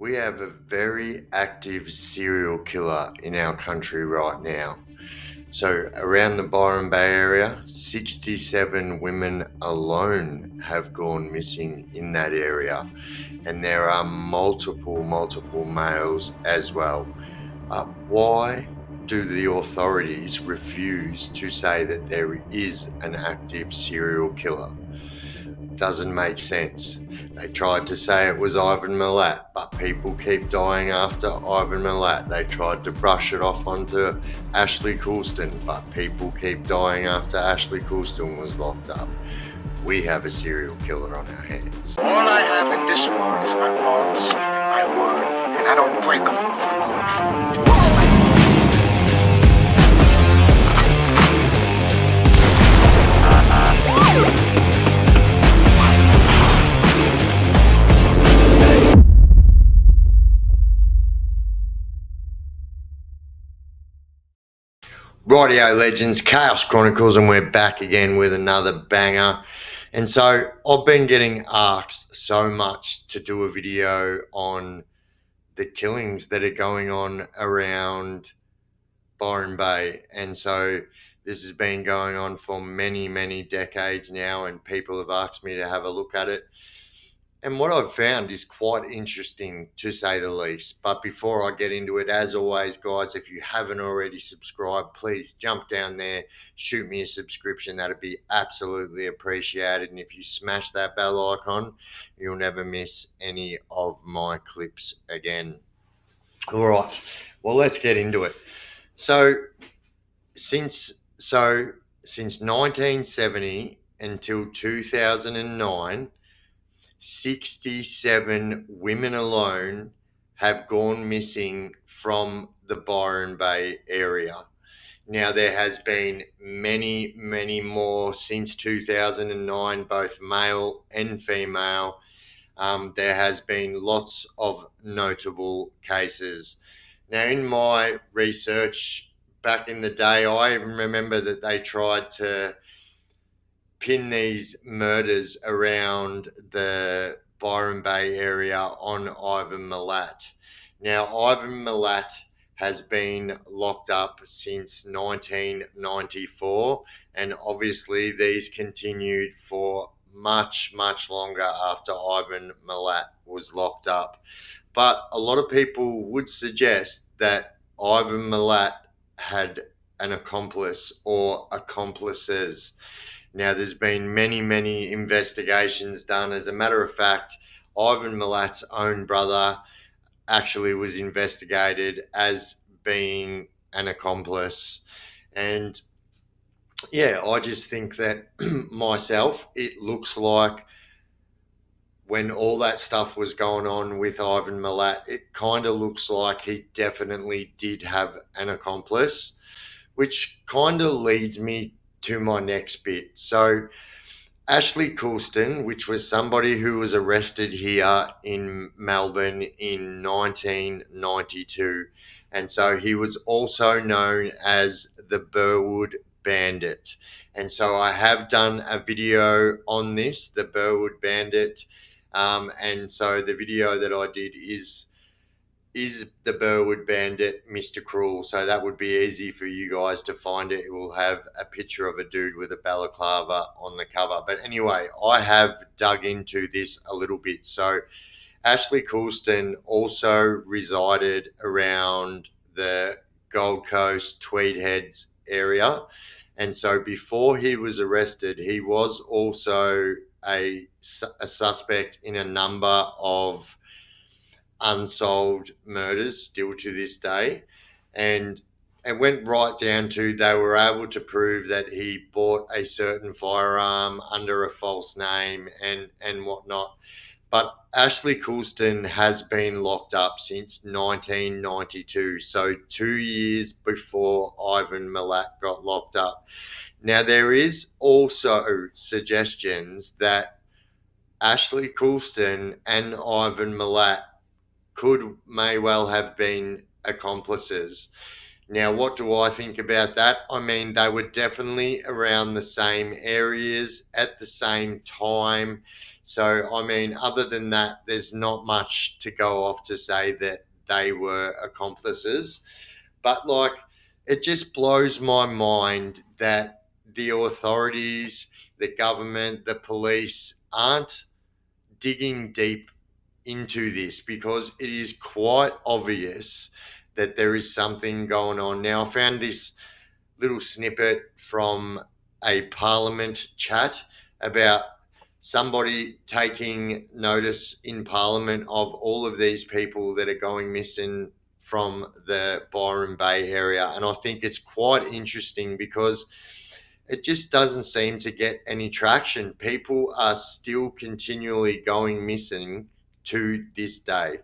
We have a very active serial killer in our country right now. So, around the Byron Bay area, 67 women alone have gone missing in that area, and there are multiple males as well. Why do the authorities refuse to say that there is an active serial killer? Doesn't make sense. They tried to say it was Ivan Milat, but people keep dying after Ivan Milat. They tried to brush it off onto Ashley Coulston, but people keep dying after Ashley Coulston was locked up. We have a serial killer on our hands. All I have in this world is my laws, my word, and I don't break them for the Rightio legends, Chaos Chronicles, and we're back again with another banger. And so I've been getting asked so much to do a video on the killings that are going on around Byron Bay. And so this has been going on for many decades now, and people have asked me to have a look at it. And what I've found is quite interesting, to say the least. But before I get into it, as always, guys, if you haven't already subscribed, please jump down there, shoot me a subscription. That'd be absolutely appreciated. And if you smash that bell icon, you'll never miss any of my clips again. All right, well, let's get into it. So since 1970 until 2009, 67 women alone have gone missing from the Byron Bay area. Now, there has been many more since 2009, both male and female. There has been lots of notable cases. Now, in my research back in the day, I even remember that they tried to pin these murders around the Byron Bay area on Ivan Milat. Now, Ivan Milat has been locked up since 1994, and obviously these continued for much longer after Ivan Milat was locked up. But a lot of people would suggest that Ivan Milat had an accomplice or accomplices. Now, there's been many investigations done. As a matter of fact, Ivan Milat's own brother actually was investigated as being an accomplice. And yeah, I just think that myself, it looks like when all that stuff was going on with Ivan Milat, it kind of looks like he definitely did have an accomplice, which kind of leads me to my next bit. So, Ashley Coulston, which was somebody who was arrested here in Melbourne in 1992. And so he was also known as the Burwood Bandit. And so I have done a video on this, the Burwood Bandit. And so the video that I did is the Burwood Bandit Mr. Cruel. So that would be easy for you guys to find it. It will have a picture of a dude with a balaclava on the cover. But anyway, I have dug into this a little bit. So Ashley Coulston also resided around the Gold Coast, Tweed Heads area. And so before he was arrested, he was also a suspect in a number of unsolved murders still to this day. And it went right down to they were able to prove that he bought a certain firearm under a false name and whatnot. But Ashley Coulston has been locked up since 1992, so 2 years before Ivan Milat got locked up. Now, there is also suggestions that Ashley Coulston and Ivan Milat may well have been accomplices. Now, what do I think about that? I mean, they were definitely around the same areas at the same time, So, I mean, other than that, there's not much to go off to say that they were accomplices. But, like, it just blows my mind that the authorities, the government, the police aren't digging deep into this, because it is quite obvious that there is something going on. Now, I found this little snippet from a parliament chat about somebody taking notice in parliament of all of these people that are going missing from the Byron Bay area. And I think it's quite interesting because it just doesn't seem to get any traction. People are still continually going missing to this day.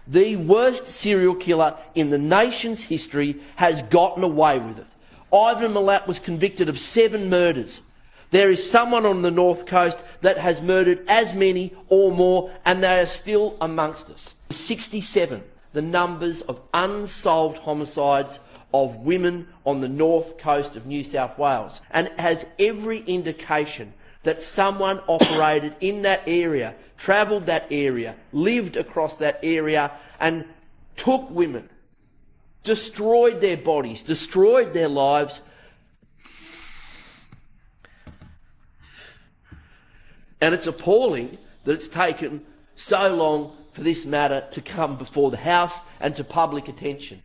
The worst serial killer in the nation's history has gotten away with it. Ivan Milat was convicted of 7 murders. There is someone on the North Coast that has murdered as many or more, and they are still amongst us. 67, the numbers of unsolved homicides of women on the North Coast of New South Wales, and has every indication that someone operated in that area, travelled that area, lived across that area, and took women, destroyed their bodies, destroyed their lives. And it's appalling that it's taken so long for this matter to come before the House and to public attention.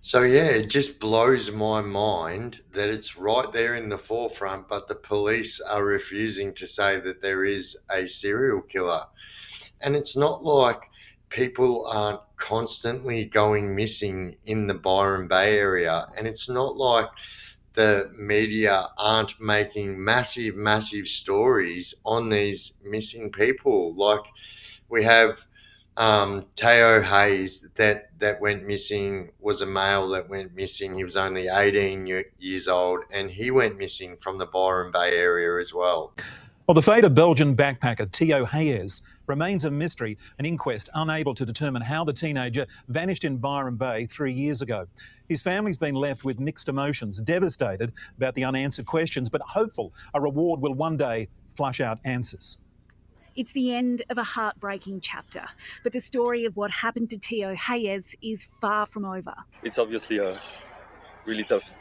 So, yeah, it just blows my mind that it's right there in the forefront, but the police are refusing to say that there is a serial killer. And it's not like people aren't constantly going missing in the Byron Bay area. And it's not like the media aren't making massive, massive stories on these missing people. Like, we have Teo Hayes that went missing, was a male that went missing. He was only 18 years old, and he went missing from the Byron Bay area as well. Well, the fate of Belgian backpacker Teo Hayes remains a mystery, an inquest unable to determine how the teenager vanished in Byron Bay 3 years ago. His family's been left with mixed emotions, devastated about the unanswered questions, but hopeful a reward will one day flush out answers. It's the end of a heartbreaking chapter, but the story of what happened to Teo Hayes is far from over. It's obviously a really tough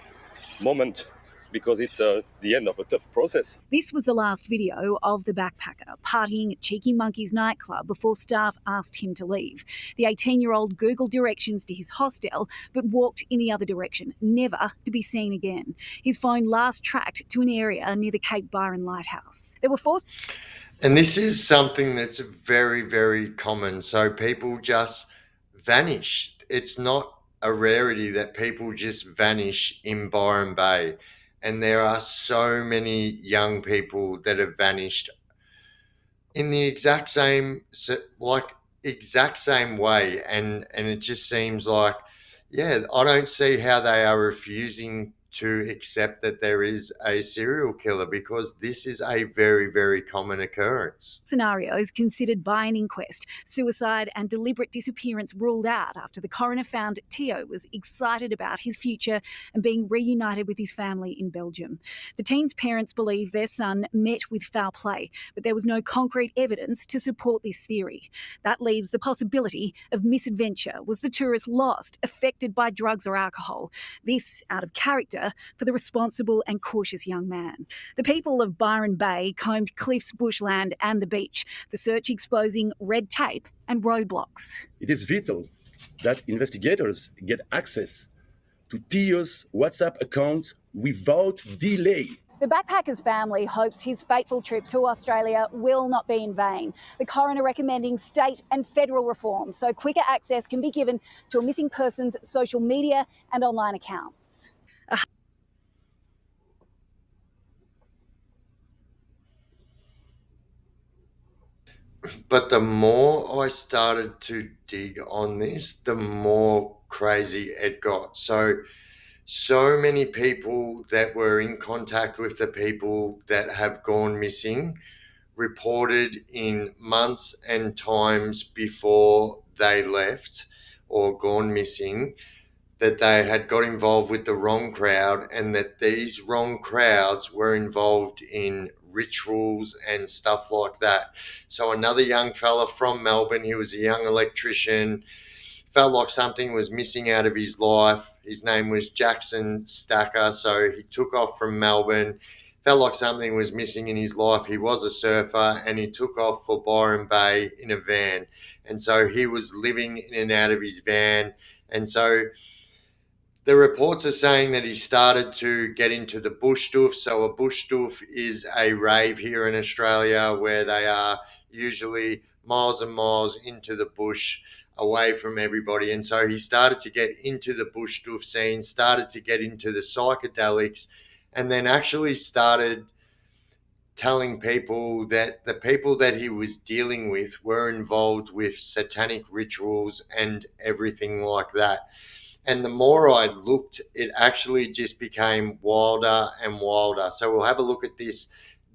moment because it's the end of a tough process. This was the last video of the backpacker partying at Cheeky Monkey's nightclub before staff asked him to leave. The 18-year-old Googled directions to his hostel but walked in the other direction, never to be seen again. His phone last tracked to an area near the Cape Byron Lighthouse. There were 4... And this is something that's very, very common. So people just vanish. It's not a rarity that people just vanish in Byron Bay. And there are so many young people that have vanished in the exact same way. And it just seems like, yeah, I don't see how they are refusing to accept that there is a serial killer, because this is a very, very common occurrence. Scenarios considered by an inquest, suicide and deliberate disappearance ruled out after the coroner found Teo was excited about his future and being reunited with his family in Belgium. The teen's parents believe their son met with foul play, but there was no concrete evidence to support this theory. That leaves the possibility of misadventure. Was the tourist lost, affected by drugs or alcohol? This out of character for the responsible and cautious young man. The people of Byron Bay combed cliffs, bushland and the beach, the search exposing red tape and roadblocks. It is vital that investigators get access to Teo's WhatsApp account without delay. The backpacker's family hopes his fateful trip to Australia will not be in vain. The coroner recommending state and federal reform so quicker access can be given to a missing person's social media and online accounts. But the more I started to dig on this, the more crazy it got. So many people that were in contact with the people that have gone missing reported in months and times before they left or gone missing that they had got involved with the wrong crowd, and that these wrong crowds were involved in rituals and stuff like that. So another young fella from Melbourne, he was a young electrician, felt like something was missing out of his life. His name was Jackson Stacker. So he took off from Melbourne, felt like something was missing in his life. He was a surfer and he took off for Byron Bay in a van. And so he was living in and out of his van. And so the reports are saying that he started to get into the bush doof. So a bush doof is a rave here in Australia where they are usually miles and miles into the bush away from everybody. And so he started to get into the bush doof scene, started to get into the psychedelics, and then actually started telling people that the people that he was dealing with were involved with satanic rituals and everything like that. And the more I looked, it actually just became wilder and wilder. So we'll have a look at this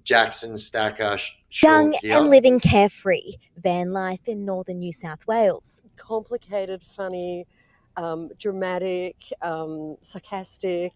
Jackson Stacker Young short and here. living carefree, van life in northern New South Wales. Complicated, funny, dramatic, sarcastic,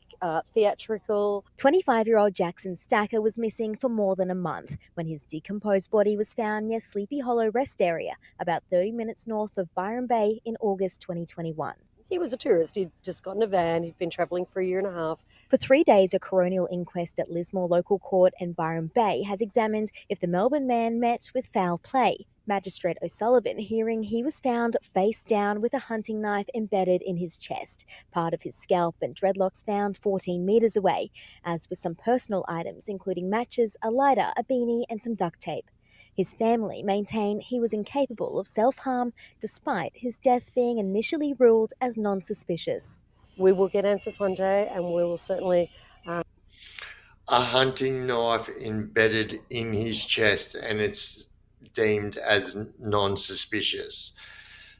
theatrical. 25-year-old Jackson Stacker was missing for more than a month when his decomposed body was found near Sleepy Hollow Rest Area, about 30 minutes north of Byron Bay in August 2021. He was a tourist. He'd just got in a van. He'd been travelling for a year and a half. For 3 days, a coronial inquest at Lismore Local Court and Byron Bay has examined if the Melbourne man met with foul play. Magistrate O'Sullivan hearing he was found face down with a hunting knife embedded in his chest, part of his scalp and dreadlocks found 14 metres away, as with some personal items including matches, a lighter, a beanie and some duct tape. His family maintain he was incapable of self-harm despite his death being initially ruled as non-suspicious. We will get answers one day and we will certainly... A hunting knife embedded in his chest and it's deemed as non-suspicious.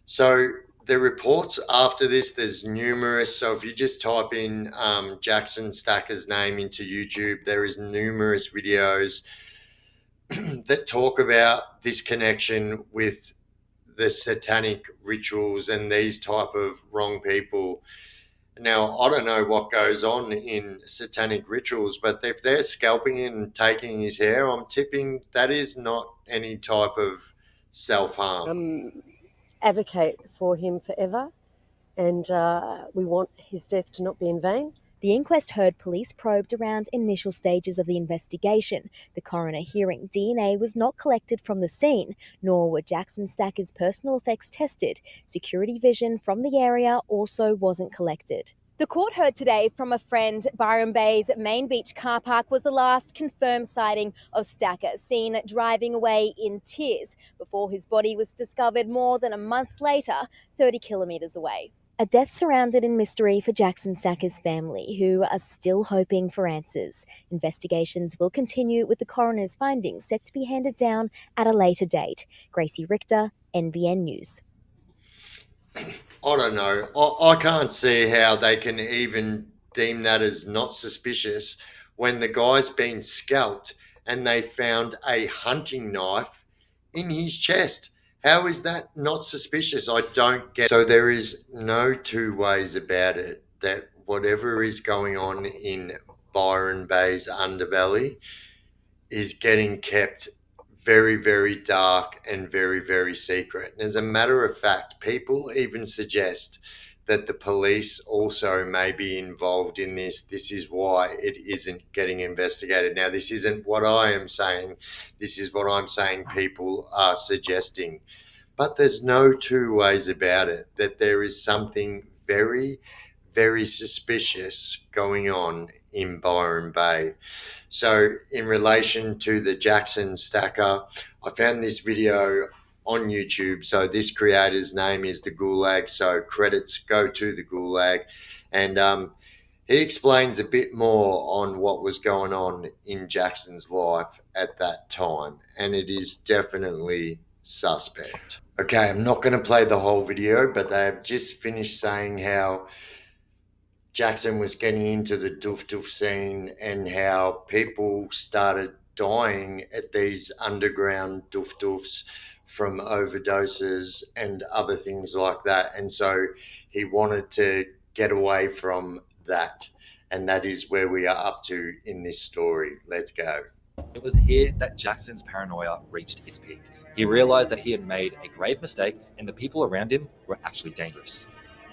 So the reports after this, there's numerous. So if you just type in Jackson Stacker's name into YouTube, there is numerous videos that talk about this connection with the satanic rituals and these type of wrong people. Now, I don't know what goes on in satanic rituals, but if they're scalping him and taking his hair, I'm tipping that is not any type of self-harm. Advocate for him forever, and we want his death to not be in vain. The inquest heard police probed around initial stages of the investigation. The coroner hearing DNA was not collected from the scene, nor were Jackson Stacker's personal effects tested. Security vision from the area also wasn't collected. The court heard today from a friend Byron Bay's main beach car park was the last confirmed sighting of Stacker, seen driving away in tears before his body was discovered more than a month later, 30 kilometres away. A death surrounded in mystery for Jackson Stacker's family, who are still hoping for answers. Investigations will continue with the coroner's findings set to be handed down at a later date. Gracie Richter, NBN News. I don't know. I can't see how they can even deem that as not suspicious when the guy's been scalped and they found a hunting knife in his chest. How is that not suspicious? I don't get it. So there is no two ways about it that whatever is going on in Byron Bay's underbelly is getting kept very, very dark and very, very secret. And as a matter of fact, people even suggest that the police also may be involved in this. This is why it isn't getting investigated. Now, this isn't what I am saying. This is what I'm saying people are suggesting. But there's no two ways about it that there is something very, very suspicious going on in Byron Bay. So in relation to the Jackson Stacker, I found this video on YouTube. So this creator's name is the Gulag. So credits go to the Gulag. And he explains a bit more on what was going on in Jackson's life at that time. And it is definitely suspect. Okay, I'm not going to play the whole video, but they have just finished saying how Jackson was getting into the doof doof scene and how people started dying at these underground doof doofs from overdoses and other things like that. And so he wanted to get away from that. And that is where we are up to in this story. Let's go. It was here that Jackson's paranoia reached its peak. He realized that he had made a grave mistake and the people around him were actually dangerous.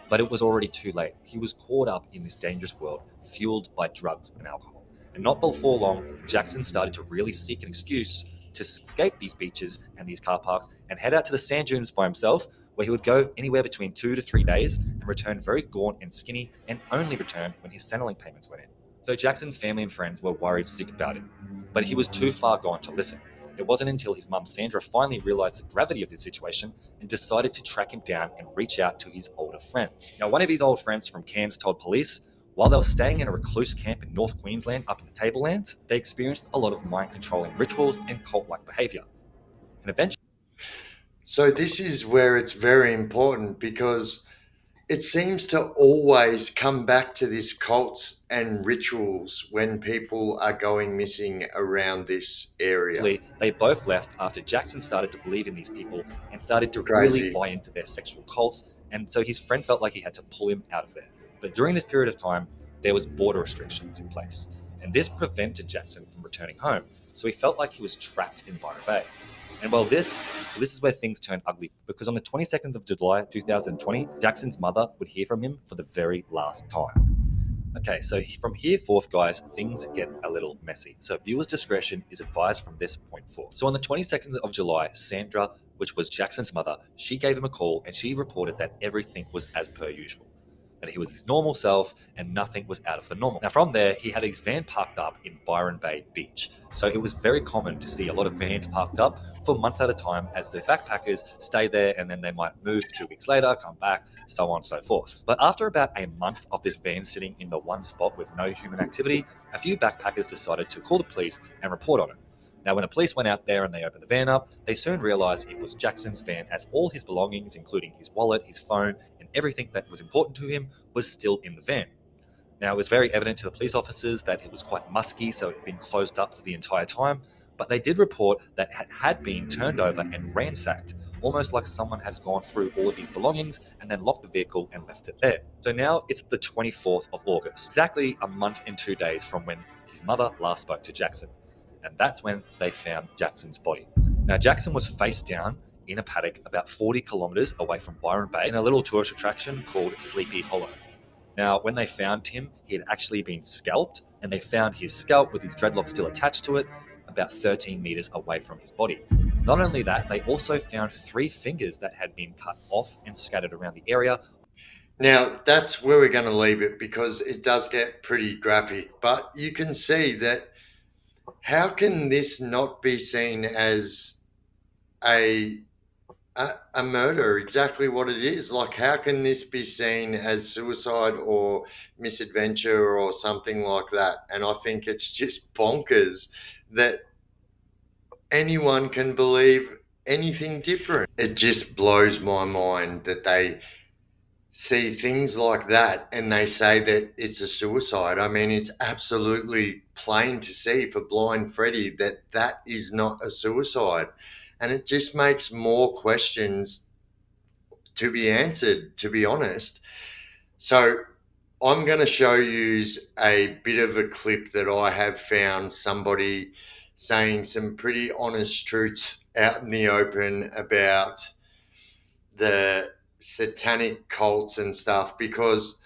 But it was already too late. He was caught up in this dangerous world, fueled by drugs and alcohol. And not before long, Jackson started to really seek an excuse to escape these beaches and these car parks and head out to the sand dunes by himself, where he would go anywhere between 2 to 3 days and return very gaunt and skinny, and only return when his Centrelink payments went in. So Jackson's family and friends were worried sick about him, but he was too far gone to listen. It wasn't until his mum Sandra finally realized the gravity of the situation and decided to track him down and reach out to his older friends. Now, one of his old friends from Cairns told police while they were staying in a recluse camp in North Queensland up in the Tablelands, they experienced a lot of mind-controlling rituals and cult-like behaviour. And eventually, So this is where it's very important, because it seems to always come back to this cults and rituals when people are going missing around this area. they both left after Jackson started to believe in these people and started to really Crazy. buy into their sexual cults. And so his friend felt like he had to pull him out of there. But during this period of time, there was border restrictions in place. And this prevented Jackson from returning home. So he felt like he was trapped in Byron Bay. And well, this is where things turned ugly, because on the 22nd of July 2020, Jackson's mother would hear from him for the very last time. Okay, so from here forth, guys, things get a little messy. So viewers' discretion is advised from this point forth. So on the 22nd of July, Sandra, which was Jackson's mother, she gave him a call and she reported that everything was as per usual, that he was his normal self and nothing was out of the normal. Now from there, he had his van parked up in Byron Bay Beach. So it was very common to see a lot of vans parked up for months at a time as the backpackers stay there, and then they might move 2 weeks later, come back, so on and so forth. But after about a month of this van sitting in the one spot with no human activity, a few backpackers decided to call the police and report on it. Now, when the police went out there and they opened the van up, they soon realized it was Jackson's van, as all his belongings, including his wallet, his phone, and everything that was important to him was still in the van. Now, it was very evident to the police officers that it was quite musky, so it had been closed up for the entire time, but they did report that it had been turned over and ransacked, almost like someone has gone through all of his belongings and then locked the vehicle and left it there. So now it's the 24th of August, exactly a month and 2 days from when his mother last spoke to Jackson. And that's when they found Jackson's body. Now, Jackson was face down in a paddock about 40 kilometers away from Byron Bay in a little tourist attraction called Sleepy Hollow. Now, when they found him, he had actually been scalped, and they found his scalp with his dreadlocks still attached to it about 13 meters away from his body. Not only that, they also found 3 fingers that had been cut off and scattered around the area. Now, that's where we're going to leave it, because it does get pretty graphic. But you can see that, how can this not be seen as a murder? Exactly what it is. Like, how can this be seen as suicide or misadventure or something like that? And I think it's just bonkers that anyone can believe anything different. It just blows my mind that they see things like that and they say that it's a suicide. I mean, it's absolutely plain to see for Blind Freddy that that is not a suicide. And it just makes more questions to be answered, to be honest. So I'm going to show you a bit of a clip that I have found somebody saying some pretty honest truths out in the open about the satanic cults and stuff, because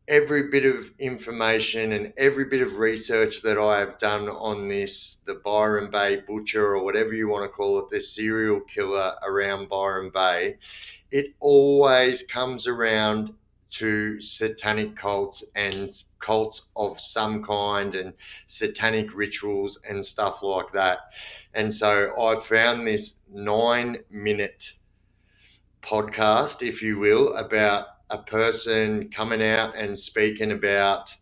every bit of information and every bit of research that I have done on this, the Byron Bay butcher, or whatever you want to call it, the serial killer around Byron Bay, it always comes around to satanic cults and cults of some kind and satanic rituals and stuff like that. And so I found this 9-minute podcast, if you will, about a person coming out and speaking about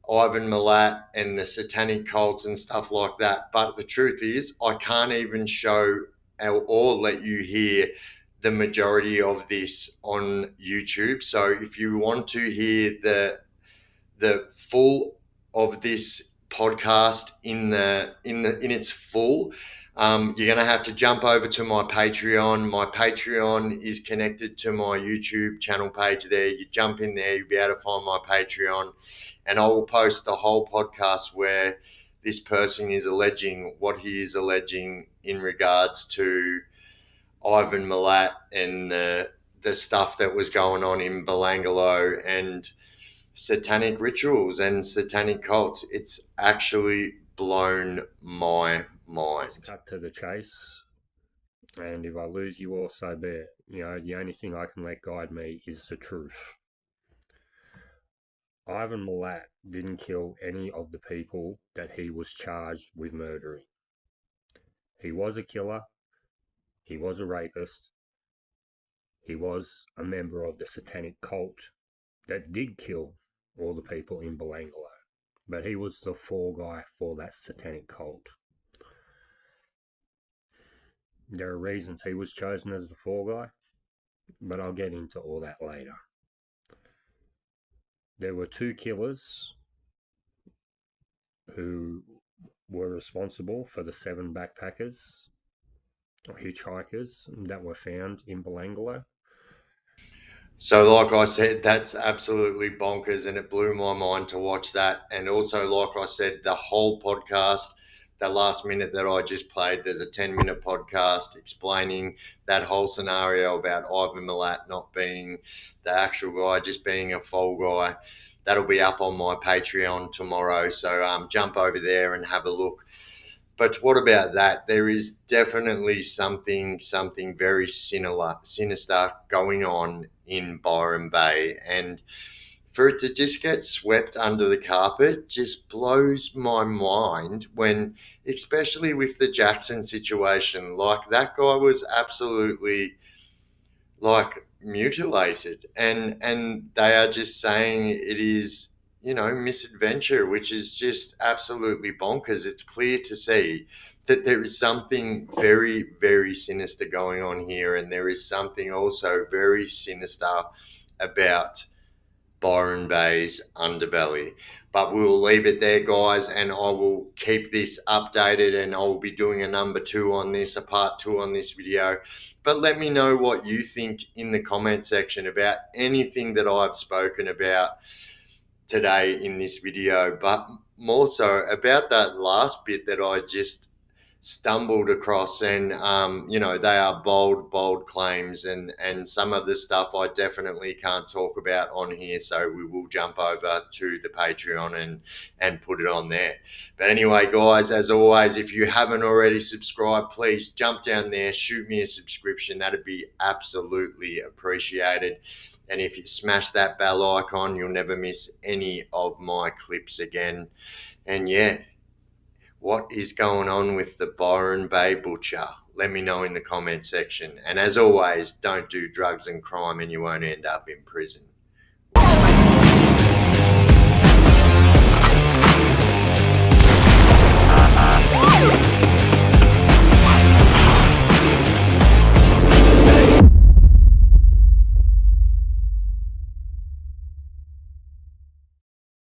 Ivan Milat and the satanic cults and stuff like that. But the truth is, I can't even show or let you hear the majority of this on YouTube. So if you want to hear the full of this podcast in its full, you're going to have to jump over to my Patreon. My Patreon is connected to my YouTube channel page there. You jump in there, you'll be able to find my Patreon, and I will post the whole podcast where this person is alleging, what he is alleging in regards to Ivan Milat and the stuff that was going on in Belangolo and satanic rituals and satanic cults. It's actually blown my mind. Cut to the chase. And if I lose you all, so be it. You know, the only thing I can let guide me is the truth. Ivan Milat didn't kill any of the people that he was charged with murdering. He was a killer. He was a rapist. He was a member of the satanic cult that did kill all the people in Belangolo. But he was the fall guy for that satanic cult. There are reasons he was chosen as the fall guy, but I'll get into all that later. There were 2 killers who were responsible for the 7 backpackers or hitchhikers that were found in Belangolo. So, like I said, that's absolutely bonkers, and it blew my mind to watch that. And also, like I said, the whole podcast, the last minute that I just played, there's a 10-minute podcast explaining that whole scenario about Ivan Milat not being the actual guy, just being a fall guy. That'll be up on my Patreon tomorrow. So jump over there and have a look. But what about that? There is definitely something very sinister going on in Byron Bay, and for it to just get swept under the carpet just blows my mind. When, especially with the Jackson situation, like that guy was absolutely like mutilated, and they are just saying it is, you know, misadventure, which is just absolutely bonkers. It's clear to see that there is something very, very sinister going on here, and there is something also very sinister about Byron Bay's underbelly. But we'll leave it there, guys, and I will keep this updated, and I will be doing a number 2 on this, a part 2 on this video. But let me know what you think in the comment section about anything that I've spoken about today in this video, but more so about that last bit that I just stumbled across. And you know, they are bold claims, and some of the stuff I definitely can't talk about on here, so we will jump over to the Patreon and put it on there. But anyway, guys, as always, if you haven't already subscribed, please jump down there, shoot me a subscription. That'd be absolutely appreciated. And if you smash that bell icon, you'll never miss any of my clips again. And yeah, what is going on with the Byron Bay Butcher? Let me know in the comment section. And as always, don't do drugs and crime and you won't end up in prison.